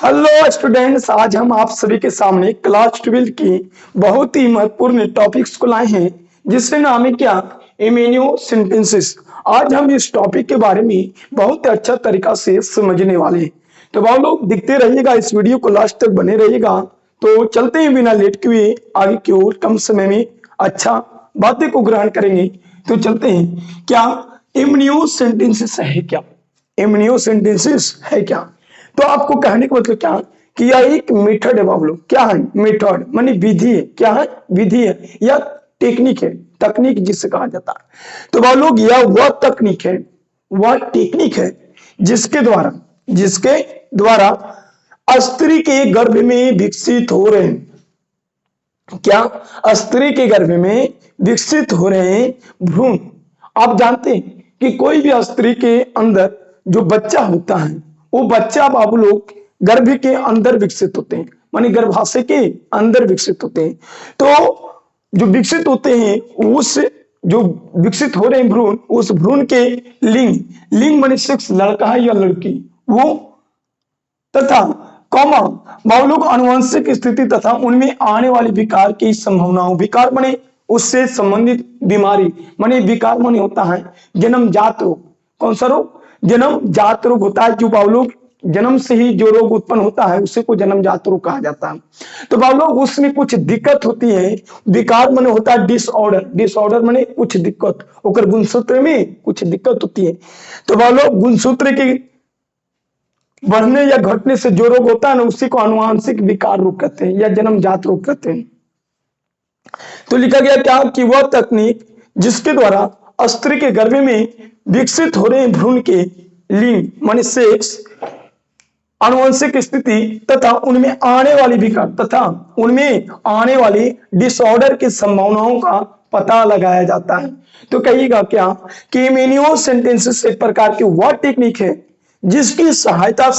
Hello students, आज हम आप सभी के सामने क्लास 12 की बहुत ही महत्वपूर्ण टॉपिक्स को लाए हैं जिससे नाम है क्या, इम्यूनो सिंथेसिस। आज हम इस टॉपिक के बारे में बहुत अच्छा तरीका से समझने वाले हैं। तो आप लोग दिखते रहिएगा, इस वीडियो को लास्ट तक बने रहिएगा। तो चलते हैं बिना लेट के हुए आगे की ओर, कम समय में अच्छा बातें को ग्रहण करेंगे। तो चलते हैं, क्या इम्यूनो सिंथेसिस है क्या, इम्यूनो सिंथेसिस है क्या। तो आपको कहने का मतलब क्या कि यह एक मेथड है बाबू लोग। क्या है मेथड, मानी विधि है। क्या है, विधि है या टेक्निक है, तकनीक जिससे कहा जाता है। तो बाबू लोग यह वह तकनीक है, वह टेक्निक है जिसके द्वारा स्त्री के गर्भ में विकसित हो रहे हैं। क्या, स्त्री के गर्भ में विकसित हो रहे हैं भ्रूण। आप जानते हैं कि कोई भी स्त्री के अंदर जो बच्चा होता है, वो बच्चा बाबू लोग गर्भ के अंदर विकसित होते हैं, मानी गर्भाशय के अंदर विकसित होते हैं। तो जो विकसित होते हैं, उस जो विकसित हो रहे हैं भ्रूण, उस भ्रूण के लिंग, लिंग मानी सेक्स, लड़का है या लड़की, वो तथा कौमा बाबू लोग अनुवंशिक स्थिति तथा उनमें आने वाली विकार की संभावनाओं, विकार माने उससे संबंधित बीमारी, माने विकार माने होता है जन्मजात रोग। कौन सा रोग, जन्मजात रोग होता है। जो बाबू लोग जन्म से ही जो रोग उत्पन्न होता है उसे को जन्मजात रोग कहा जाता है। तो बाबू लोग उसमें कुछ दिक्कत होती है। विकार माने होता है डिसऑर्डर, डिसऑर्डर माने कुछ दिक्कत, ओकर गुणसूत्र में कुछ दिक्कत होती है। तो बाबू लोग गुणसूत्र की बढ़ने या घटने से जो रोग होता है ना, उसी को आनुवांशिक विकार रोग कहते हैं या जन्मजात रोग कहते हैं। तो लिखा गया क्या कि वह तकनीक जिसके द्वारा स्त्री के गर्भ में विकसित हो रहे भ्रूण के लिंग माने सेक्स, आनुवंशिक स्थिति तथा उनमें आने वाली विकार तथा उनमें आने वाली डिसऑर्डर की संभावनाओं का पता लगाया जाता है। तो कहिएगा क्या कि इम्यूनो सिंथेसिस एक प्रकार की वह टेक्निक है जिसकी सहायता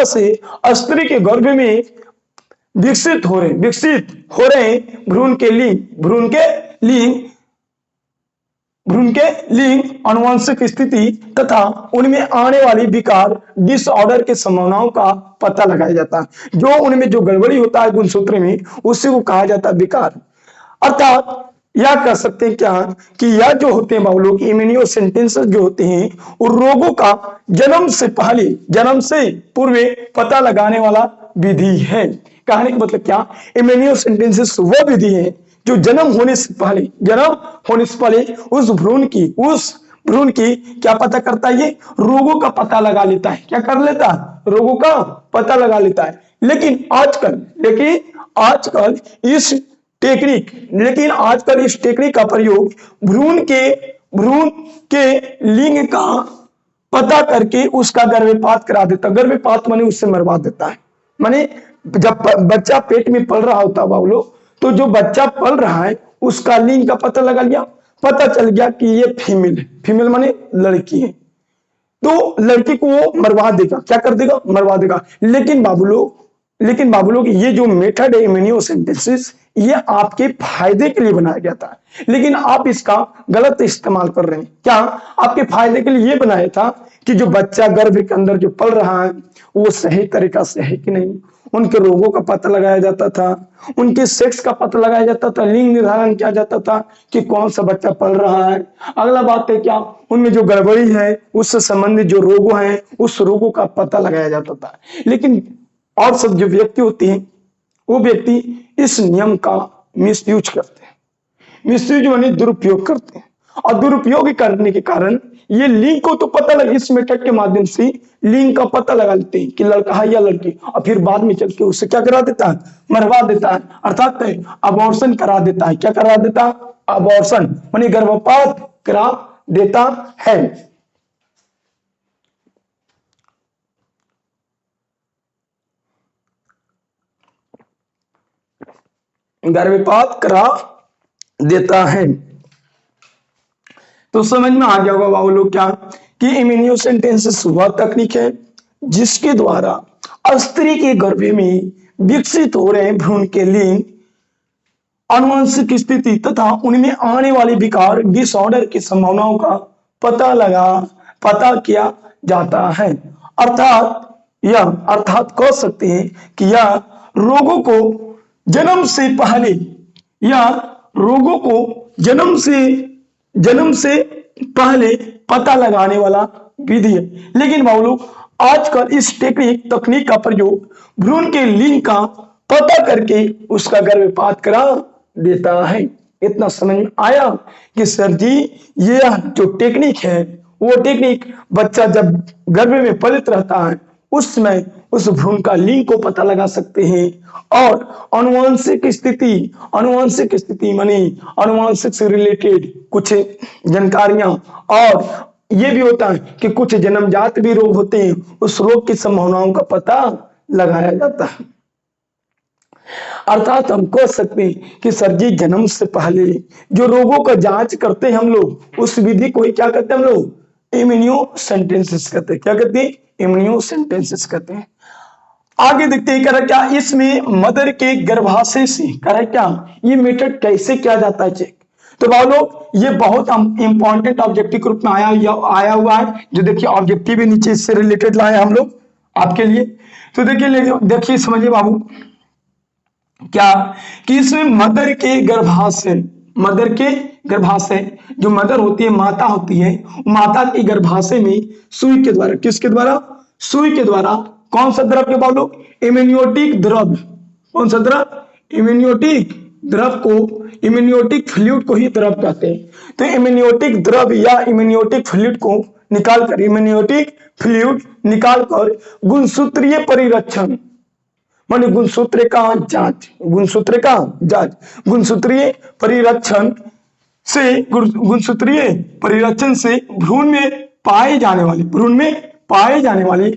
से स्त्री के गर्भ में विकसित हो रहे भ्रूण के लिंग आनुवंशिक स्थिति तथा उनमें आने वाली विकार डिसऑर्डर के संभावनाओं का पता लगाया जाता है। जो उनमें जो गड़बड़ी होता है गुणसूत्र में, उसी को कहा जाता है विकार। अर्थात यह कह सकते हैं क्या कि यह जो होते हैं बाबू लोग इम्यूनो सिंथेसिस जो होते हैं, वो रोगों का जन्म से पूर्व पता लगाने वाला विधि है। कहने का मतलब क्या, इम्यूनो सिंथेसिस वह विधि है जो जन्म होने से पहले उस भ्रूण की क्या पता करता है, ये रोगों का पता लगा लेता है। क्या कर लेता है, रोगों का पता लगा लेता है। लेकिन आजकल इस टेक्निक का प्रयोग भ्रूण के लिंग का पता करके उसका गर्भपात करा देता। गर्भपात माने उससे मरवा देता है। माने जब बच्चा पेट में पल रहा होता बाबू लोग, तो जो बच्चा पल रहा है उसका लिंग का पता लगा लिया, पता चल गया कि ये फीमेल है, फीमेल माने लड़की है, तो लड़की को वो मरवा देगा। क्या कर देगा, मरवा देगा। लेकिन बाबू लोग ये जो मेथड है इम्यूनो सिंथेसिस, ये आपके फायदे के लिए बनाया गया था, लेकिन आप इसका गलत इस्तेमाल कर रहे हैं। क्या, आपके फायदे के लिए ये बनाया था कि जो बच्चा गर्भ के अंदर जो पल रहा है वो सही तरीका से है कि नहीं, उनके रोगों का पता लगाया जाता था, उनके सेक्स का पता लगाया जाता था, लिंग निर्धारण किया जाता था कि कौन सा बच्चा पल रहा है। अगला बात है क्या, उनमें जो गड़बड़ी है उससे संबंधित जो रोग हैं उस रोगों का पता लगाया जाता था। लेकिन और सब जो व्यक्ति होती हैं, वो व्यक्ति इस नियम का मिसयूज करते हैं। मिसयूज माने दुरुपयोग करते हैं, और दुरुपयोग करने के कारण ये लिंग को तो पता लगा, इस मेथड के माध्यम से लिंग का पता लगा लेते हैं कि लड़का है या लड़की, और फिर बाद में चल के उससे क्या करा देता है, मरवा देता है, अर्थात अबॉर्शन करा देता है। क्या करा देता, अबॉर्शन माने गर्भपात करा देता है। गर्भपात करा देता है। तो समझ में आ गया होगा बाबू लोग क्या कि इम्यूनो सिंथेसिस वह तकनीक है जिसके द्वारा स्त्री के गर्भ में विकसित हो रहे भ्रूण के लिंग, आनुवंशिक स्थिति तथा उनमें आने वाले विकार डिसऑर्डर की संभावनाओं का पता किया जाता है। अर्थात या अर्थात कह सकते हैं कि यह रोगों को जन्म से पहले या रोगों को जन्म से पहले पता लगाने वाला विधि है। लेकिन बाबू लोग आजकल इस तकनीक का प्रयोग भ्रूण के लिंग का पता करके उसका गर्भपात करा देता है। इतना समझ में आया कि सर जी ये जो टेक्निक है वो टेक्निक बच्चा जब गर्भ में पलित रहता है उस समय उस भ्रूण का लिंग को पता लगा सकते हैं और आनुवंशिक स्थिति मानी आनुवंशिक से रिलेटेड कुछ जानकारियां और ये भी होता है कि कुछ जन्मजात भी रोग होते हैं, उस रोग की संभावनाओं का पता लगाया जाता है। अर्थात हम कह सकते हैं कि सर जी जन्म से पहले जो रोगों का जांच करते हैं हम लोग उस विधि को ही क्या कहते हैं हम लोग इम्यूनोसेंटेंसिस कहते हैं। क्या कहते हैं? इम्यूनोसेंटेंसिस कहते हैं। आगे देखते हैं कह क्या इसमें मदर के गर्भाशय से कह क्या ये मेथड कैसे किया जाता है चेक। तो भाई लोग ये बहुत इंपॉर्टेंट ऑब्जेक्टिव के रूप में आया हुआ है, जो देखिए ऑब्जेक्टिव भी नीचे इससे रिलेटेड लाए हम लोग आपके लिए। तो देखिए समझिए बाबू क्या कि इसमें मदर के गर्भाशय जो मदर होती है, माता होती है, माता के गर्भाशय में सुई के द्वारा, किसके द्वारा? सुई के द्वारा कौन सा द्रव के बाबू? इम्यूनियोटिक द्रव। कौन सा द्रव? इम्यूनियोटिक द्रव को, इम्यूनियोटिक फ्लूइड को ही द्रव कहते हैं। तो इम्यूनियोटिक द्रव या इम्यूनियोटिक फ्लूइड को निकालकर, इम्यूनियोटिक फ्लूइड निकालकर गुणसूत्रीय परिरक्षण माने गुणसूत्र का जांच, गुणसूत्रीय परिरक्षण से भ्रूण में पाए जाने वाली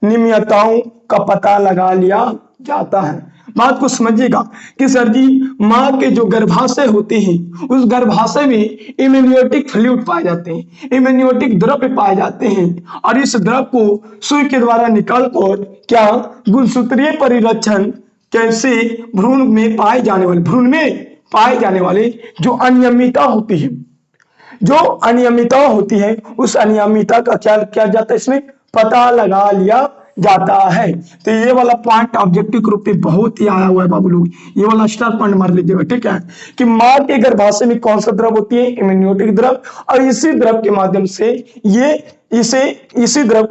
अनियमितताओं का पता लगा लिया जाता है। बात को समझिएगा कि सर जी माँ के जो गर्भाशय होते हैं उस गर्भाशय में इम्यूनियोटिक फ्लूइड पाए जाते हैं, इम्यूनियोटिक द्रव्य पाए जाते हैं और इस द्रव को सुई के द्वारा निकालकर क्या गुणसूत्रीय परिरक्षण कैसे भ्रूण में पाए जाने वाले जो अनियमितता होती है उस अनियमितता का क्या किया जाता है, इसमें पता लगा लिया जाता है। तो ये वाला पॉइंट ऑब्जेक्टिव ग्रुप पे बहुत ही आया हुआ है बाबू लोग, ये वाला स्टार पॉइंट मार लीजिएगा, ठीक है। कि मां के गर्भाशय में कौन सा द्रव होती है? इम्यूनियोटिक द्रव। और इसी द्रव के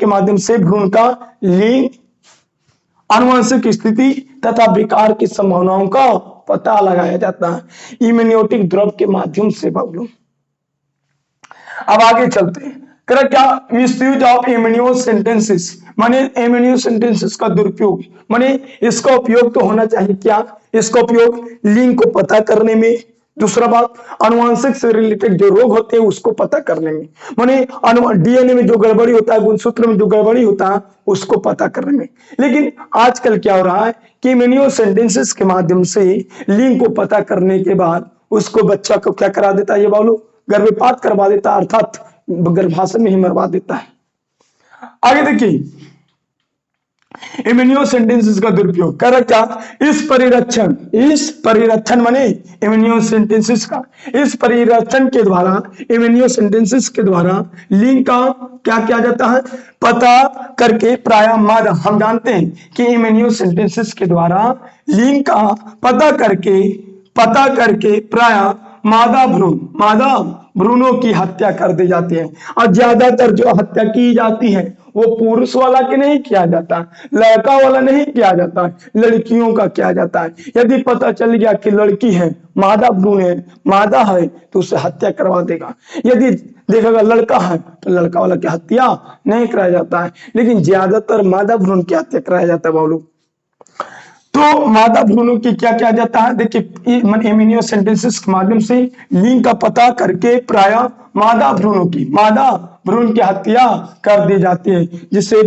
माध्यम से भ्रूण का लिंग, आनुवंशिक स्थिति तथा विकार की संभावनाओं का पता लगाया जाता है इम्यूनियोटिक द्रव के माध्यम से बाबू लोग। अब आगे चलते हैं। क्या मिसयूज ऑफ इम्यूनोसेंटेंसिस माने इम्यूनोसेंटेंसिस का दुरुपयोग, माने इसका उपयोग तो होना चाहिए क्या? इसका उपयोग लिंग को पता करने में, दूसरा बात आनुवंशिक से रिलेटेड जो रोग होते हैं उसको पता करने में, माने डीएनए में जो गड़बड़ी होता है, गुणसूत्र में जो गड़बड़ी होता है उसको पता करने में। लेकिन आजकल क्या हो रहा है कि इम्यूनोसेंटेंसिस के माध्यम से लिंग को पता करने के बाद उसको बच्चा को क्या करा देता है, ये बोलो गर्भपात करवा देता है, अर्थात गर्भाशय में ही मरवा देता है। आगे देखिए इम्यूनोसेंटेंसिस का दुरुपयोग कर क्या? इस परिरक्षण माने इम्यूनोसेंटेंसिस का, इस परिरक्षण के द्वारा, इम्यूनोसेंटेंसिस के द्वारा लिंग का क्या किया जाता है? पता करके प्रायः मादा, हम जानते हैं कि इम्यूनोसेंटेंसिस के द्वारा लिंग का पता करके प्रायः मादा भ्रूणों की हत्या कर दी जाती है। और ज्यादातर जो हत्या की जाती है वो पुरुष वाला के नहीं किया जाता, लड़का वाला नहीं किया जाता, लड़कियों का किया जाता है। यदि पता चल गया कि लड़की है, मादा भ्रूण है, मादा है, तो उसे हत्या करवा देगा। यदि देखेगा लड़का है तो लड़का वाला की हत्या नहीं कराया जाता है, लेकिन ज्यादातर मादा भ्रूण की हत्या कराया जाता है बाबू। तो मादा भ्रूणों की क्या किया जाता है? देखिए इम्यूनोसेंटेंसिस के माध्यम से लिंग का पता करके प्रायः मादा भ्रूण की हत्या कर दी जाती है, जिससे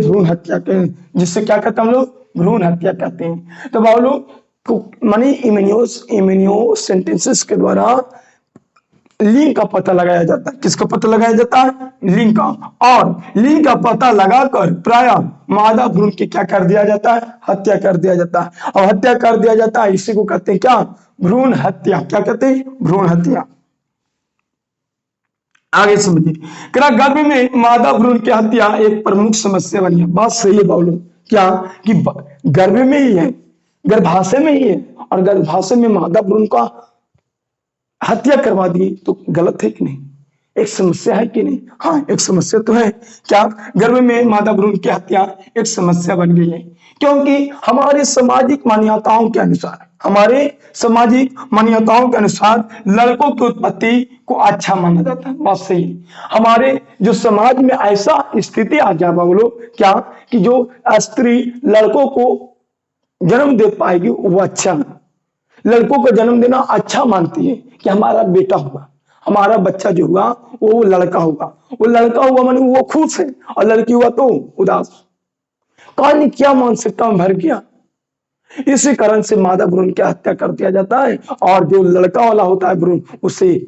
क्या कहते हैं हम लोग? भ्रूण हत्या कहते हैं। तो बाबू लोग मानी इम्यूनोसेंटेंसिस के द्वारा लिंग का पता लगाया जाता है। किसका पता लगाया जाता है? लिंग का। और लिंग का पता लगाकर प्रायः मादा भ्रूण की क्या कर दिया जाता है? हत्या कर दिया जाता है। और हत्या कर दिया जाता है, इसी को कहते हैं क्या? भ्रूण हत्या। क्या कहते हैं? भ्रूण हत्या। आगे समझिए, करा गर्भ में मादा भ्रूण की हत्या एक प्रमुख समस्या बनी है। बात सही है बाबू, क्या कि गर्भ में ही है, गर्भाशय में ही है, और गर्भाशय में मादा भ्रूण का हत्या करवा दी तो गलत है कि नहीं? एक समस्या है कि नहीं? हाँ, एक समस्या तो है। क्या गर्भ में मादा भ्रूण की हत्या एक समस्या बन गई है, क्योंकि हमारे सामाजिक मान्यताओं के अनुसार, लड़कों की उत्पत्ति को अच्छा माना जाता है। बात सही है। हमारे जो समाज में ऐसा स्थिति आ गया बाबू, क्या कि जो स्त्री लड़कों को जन्म दे पाएगी वो अच्छा है, लड़कों को जन्म देना अच्छा मानती है कि हमारा बेटा होगा, हमारा बच्चा जो हुआ वो लड़का होगा, वो लड़का हुआ माने वो खुश है, और लड़की हुआ तो उदास। कहानी क्या मानसिकता में भर गया। इसी कारण से मादा भ्रूण की हत्या कर दिया जाता है, और जो लड़का वाला होता है भ्रूण उसे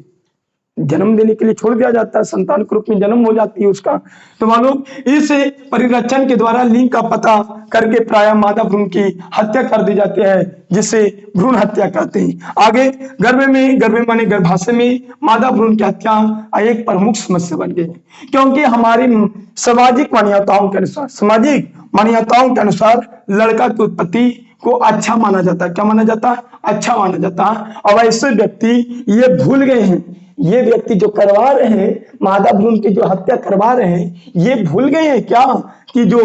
जन्म देने के लिए छोड़ दिया जाता है, संतान के रूप में जन्म हो जाती है उसका। तो मालूम, इस परिरक्षण के द्वारा लिंग का पता करके प्राय मादा भ्रूण की हत्या कर दी जाती है, जिसे भ्रूण हत्या कहते हैं। आगे गर्भ माने गर्भाशय में मादा भ्रूण की हत्या एक प्रमुख समस्या बन गई है, क्योंकि हमारी सामाजिक मान्यताओं के अनुसार लड़का की उत्पत्ति को अच्छा माना जाता है। क्या माना जाता है? अच्छा माना जाता है। और ऐसे व्यक्ति ये भूल गए हैं, ये व्यक्ति जो करवा रहे हैं मादा भ्रूण की जो हत्या करवा रहे हैं, ये भूल गए हैं क्या कि जो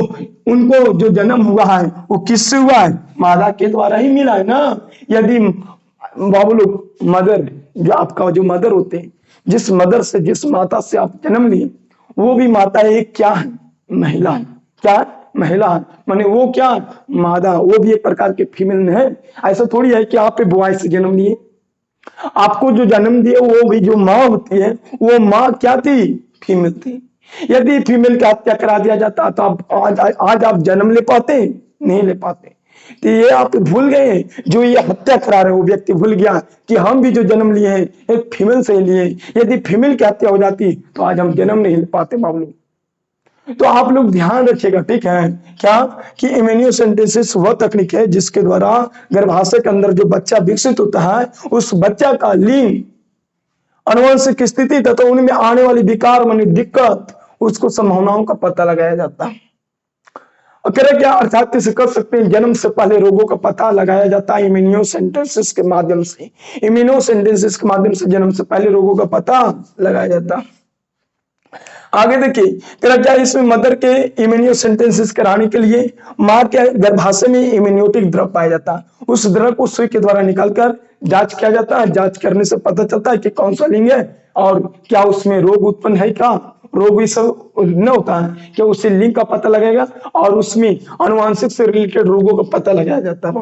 उनको जो जन्म हुआ है वो किससे हुआ है? मादा के द्वारा ही मिला है ना। यदि बाबू लोग मदर, जो आपका जो मदर होते हैं, जिस मदर से, जिस माता से आप जन्म लिए, वो भी माता एक क्या है? महिला है। क्या? महिला है। माने वो क्या? मादा, वो भी एक प्रकार के फीमेल है। ऐसा थोड़ी है कि आप पे बॉय से जन्म लिए, आपको जो जन्म दिए वो भी जो माँ होती है, वो माँ क्या थी? फीमेल थी। यदि फीमेल की हत्या करा दिया जाता तो आज आप जन्म ले पाते? नहीं ले पाते। तो ये आप भूल गए, जो ये हत्या करा रहे वो व्यक्ति भूल गया कि हम भी जो जन्म लिए हैं एक फीमेल से लिए। यदि फीमेल की हत्या हो जाती तो आज हम जन्म नहीं ले पाते बाबू। तो आप लोग ध्यान रखिएगा, ठीक है? क्या कि इम्यूनोसेंटेसिस वह तकनीक है जिसके द्वारा गर्भाशय के अंदर जो बच्चा विकसित होता है, उस बच्चा का लिंग, अनुवंशिक स्थिति तथा उनमें आने वाली विकार मानी दिक्कत, उसको संभावनाओं का पता लगाया जाता है। क्या अर्थात इसे कर सकते हैं, जन्म से पहले रोगों का पता लगाया जाता है इम्यूनोसेंटेसिस के माध्यम से। इम्यूनोसेंटेसिस के माध्यम से जन्म से पहले रोगों का पता लगाया जाता है। आगे देखिए, क्या इसमें मदर के इम्यूनोसेंटेसिस कराने के लिए मां के गर्भाशय में इम्यूनियोटिक द्रव पाया जाता है। उस द्रव को सुई के द्वारा निकालकर जांच किया जाता है। जांच करने से पता चलता है कि कौन सा लिंग है और क्या उसमें रोग उत्पन्न है। क्या रोग भी सब न होता है कि उससे लिंग का पता लगेगा, और उसमें अनुवांशिक से रिलेटेड रोगों का पता लगाया जाता है।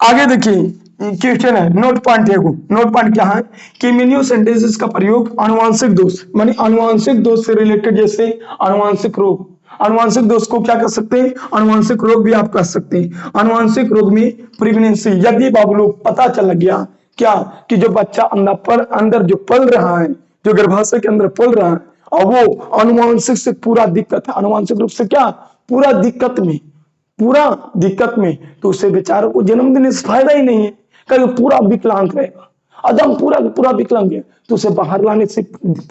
आगे देखिए, क्वेश्चन है, नोट पॉइंट है। नोट पॉइंट क्या है कि इम्यूनोसेंटेसिस का प्रयोग अनुवांशिक दोष, मानी अनुवांशिक दोष से रिलेटेड, जैसे अनुवांशिक रोग, अनुवांशिक दोष को क्या कर सकते हैं? अनुवांशिक रोग भी आप कर सकते हैं। अनुवांशिक रोग में प्रेगनेंसी, यदि बाबू लोग पता चल गया क्या कि जो बच्चा अंदर जो पल रहा है, जो गर्भाशय के अंदर पल रहा है, और वो अनुवांशिक से पूरा दिक्कत है, अनुवांशिक रूप से क्या पूरा दिक्कत में, तो उसे बेचारों को जन्म देने से फायदा ही नहीं है। कहीं पूरा विकलांग रहेगा, अदम पूरा विकलांग है, तो उसे बाहर लाने से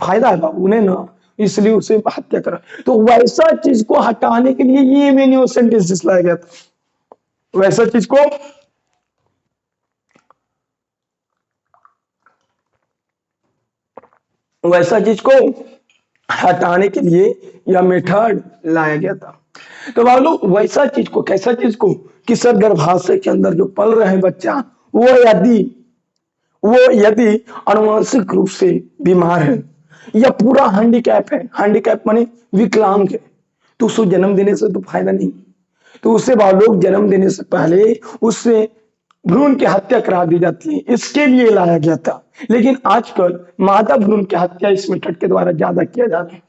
फायदा है बाबू ने ना, इसलिए उसे हत्या करा। तो वैसा चीज को हटाने के लिए ये इम्यूनोसेंटेसिस लाया गया था। वैसा चीज को हटाने के लिए यह मेथड लाया गया था। तो बाबू वैसा चीज को, कैसा चीज को कि सर गर्भाशय के अंदर जो पल रहे हैं बच्चा, वो यदि अनुवांशिक रूप से बीमार है या पूरा हैंडीकैप है, हैंडीकैप माने विकलांग है, तो उसको जन्म देने से तो फायदा नहीं। तो उसे बाबू जन्म देने से पहले उससे भ्रूण की हत्या करा दी जाती है, इसके लिए लाया गया था। लेकिन आजकल मादा भ्रूण की हत्या इस मेथड के द्वारा ज्यादा किया जा रहा है।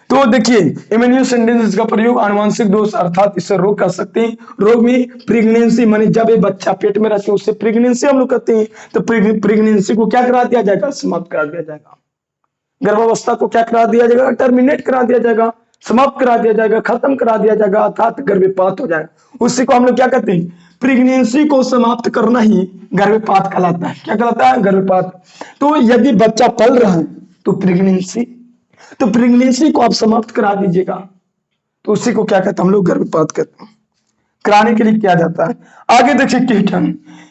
तो देखिए, इम्यूनोसेंटेसिस का प्रयोग अनुवांशिक दोष अर्थात इससे रोग कर सकते हैं। रोग में प्रेगनेंसी, माने जब ये बच्चा पेट में रहते हैं उससे प्रेगनेंसी हम लोग कहते हैं। तो प्रेगनेंसी को क्या करा दिया जाएगा? समाप्त करा दिया जाएगा। गर्भावस्था को क्या करा दिया जाएगा? टर्मिनेट करा दिया जाएगा, समाप्त करा दिया जाएगा, खत्म करा दिया जाएगा, अर्थात गर्भपात हो जाएगा। उसी को हम लोग क्या कहते हैं? प्रेगनेंसी को समाप्त करना ही गर्भपात कहलाता है। क्या कहलाता है? गर्भपात। तो यदि बच्चा पल रहा है तो प्रेगनेंसी को आप समाप्त करा दीजिएगा, तो उसी को क्या कहते हैं हम लोग? गर्भपात कहते हैं। कराने के लिए किया जाता है। आगे देखिए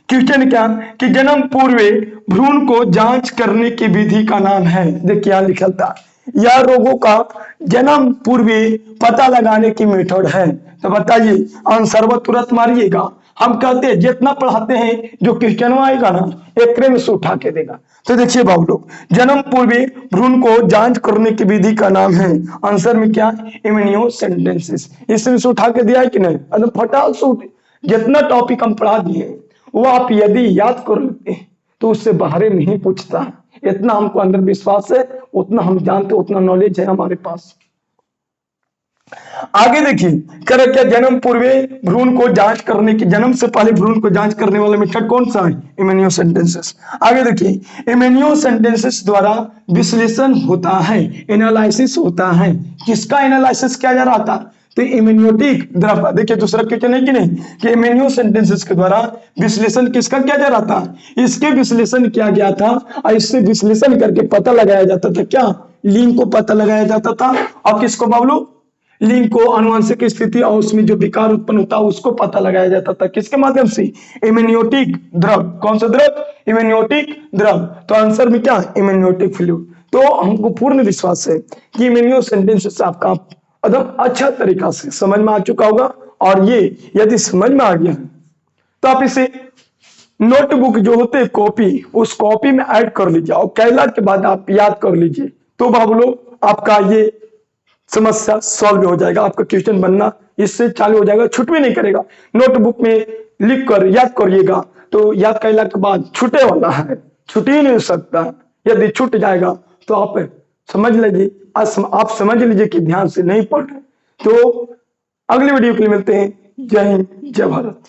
क्वेश्चन क्या कि जन्म पूर्व भ्रूण को जांच करने की विधि का नाम है। देखिए यहां लिखा था, यह रोगों का जन्म पूर्व पता लगाने की मेथड है। तो बताइए आंसर वो तुरंत मारिएगा। हम कहते हैं जितना पढ़ाते हैं जो क्वेश्चन आएगा ना एक में से उठा के देगा। तो देखिए बाबू लोग, जन्म पूर्व भ्रूण को जांच करने की विधि का नाम है, आंसर में क्या? इम्यूनोसेंटेसिस। इसमें से उठा के दिया है कि नहीं? एकदम फटाक से जितना टॉपिक हम पढ़ा दिए वो आप यदि याद कर लेते हैं तो उससे बाहर नहीं पूछता। इतना हमको अंदर विश्वास है, उतना हम जानते, उतना नॉलेज है हमारे पास। आगे देखिए करे क्या, जन्म पूर्व भ्रूण को जांच करने की, जन्म से पहले भ्रूण को जांच करने वाला मेथड कौन सा है? इम्यूनोसेंटेसिस। आगे देखिए इम्यूनोसेंटेसिस द्वारा विश्लेषण होता है, एनालिसिस होता है। किसका एनालिसिस किया जा रहा था? तो इम्यूनिटिक द्रव। देखिए दूसरा क्वेश्चन है कि नहीं कि इम्यूनोसेंटेसिस के द्वारा विश्लेषण किसका किया जा रहा था? इसके विश्लेषण किया गया था और इससे विश्लेषण करके पता लगाया जाता था। क्या? लिंग को पता लगाया जाता था। और किसको बाबू? लिंग को, अनुवांशिक स्थिति और उसमें जो विकार उत्पन्न होता है उसको पता लगाया जाता था। किसके माध्यम से? इम्यूनिटिक द्रव। कौन सा द्रव? इम्यूनिटिक द्रव। तो आंसर में क्या? इम्यूनिटिक फ्लूइड। तो हमको पूर्ण विश्वास है कि इम्यूनोसेंटेसिस आपका एकदम अच्छा तरीका से समझ में आ चुका होगा। और ये यदि समझ में आ गया तो आप इसे नोटबुक जो होते हैं कॉपी, उस कॉपी में ऐड कर लीजिए और कैला के बाद आप याद कर लीजिए। तो बाबू लोग आपका ये समस्या सॉल्व हो जाएगा, आपका क्वेश्चन बनना इससे चालू हो जाएगा, छूट भी नहीं करेगा। नोटबुक में लिख कर याद करिएगा, तो याद करने के बाद छूटे वाला है, छूट ही नहीं सकता। यदि छूट जाएगा तो आप समझ लीजिए, आप समझ लीजिए कि ध्यान से नहीं पढ़ रहे। तो अगली वीडियो के लिए मिलते हैं। जय हिंद, जय भारत।